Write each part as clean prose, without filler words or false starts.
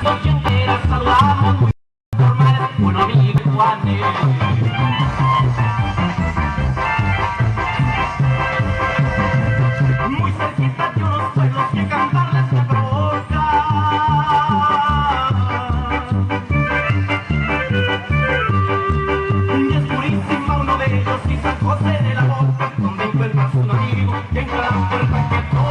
ochenteras saludamos muy formales, bueno amigo Juanes. Muy cerquita de unos pueblos que cantarles me provoca. Y es purísima uno de ellos y San José de la Boca, donde encuentras un amigo que en cada puerta que toca.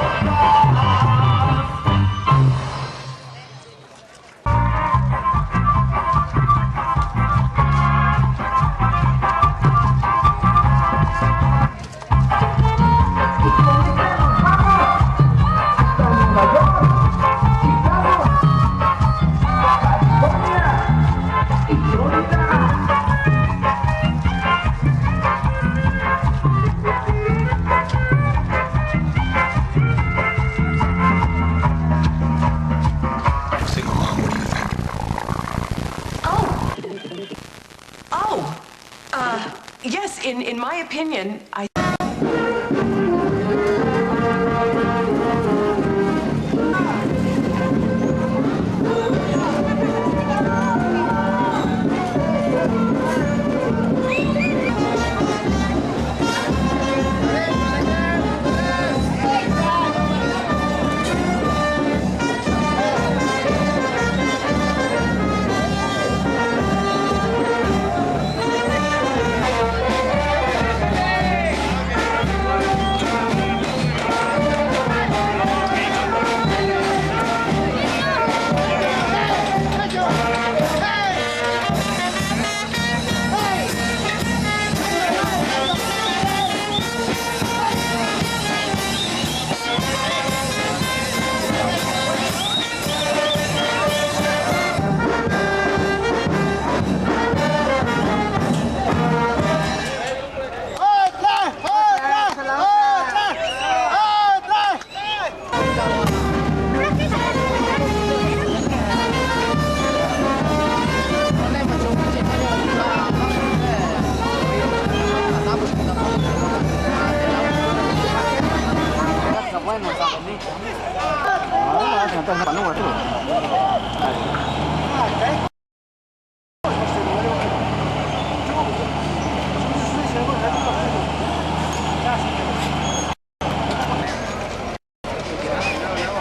Yes, in my opinion, I...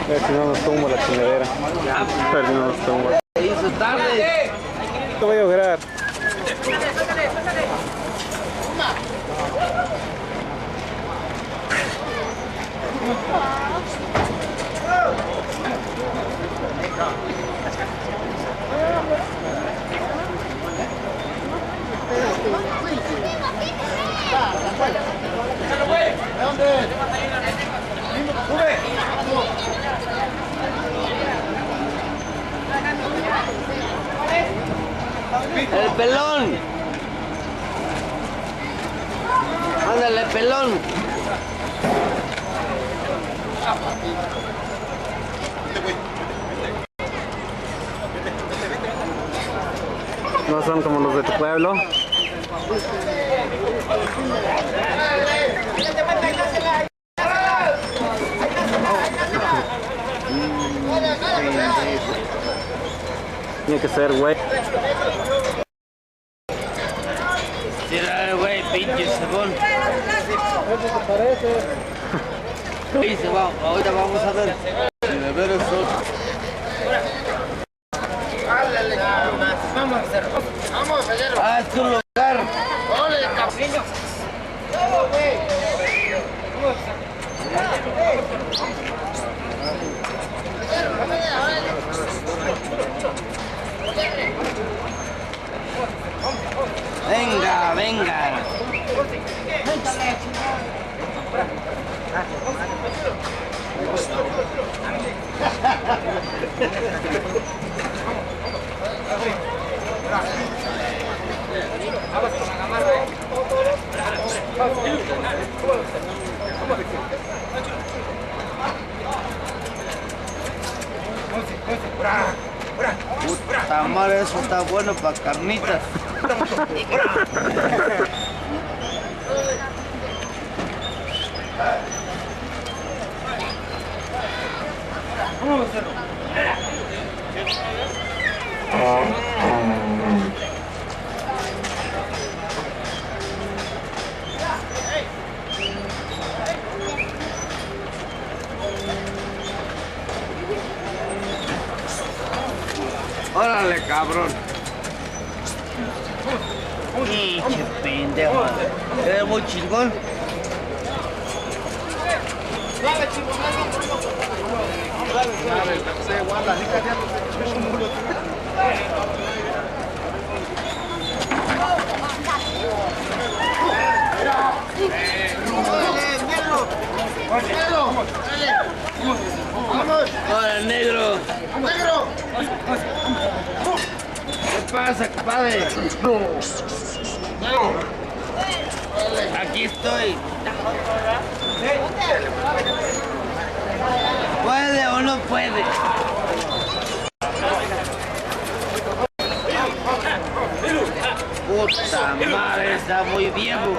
A ver si no nos tumba la chingadera. A ver si no nos tumba. Te voy a lograr. El pelón. Ándale, pelón. No son como los de tu pueblo. Tiene que ser, güey. Tira, güey, pinche cebón. ¿Qué te parece? Ahí se va, ahorita vamos a ver. De ver eso. Vamos a hacer. Vamos a hacer. Ah, es tu lugar. Ole, capriño. Venga, venga. Puta madre, eso está bueno para carnitas. Órale, cabrón. Pinche pendejo. Eres muy chingón. Vamos. Hola, negro. Negro. ¿Qué pasa, compadre? Aquí estoy. ¿Puede o no puede? Puta madre, está muy viejo.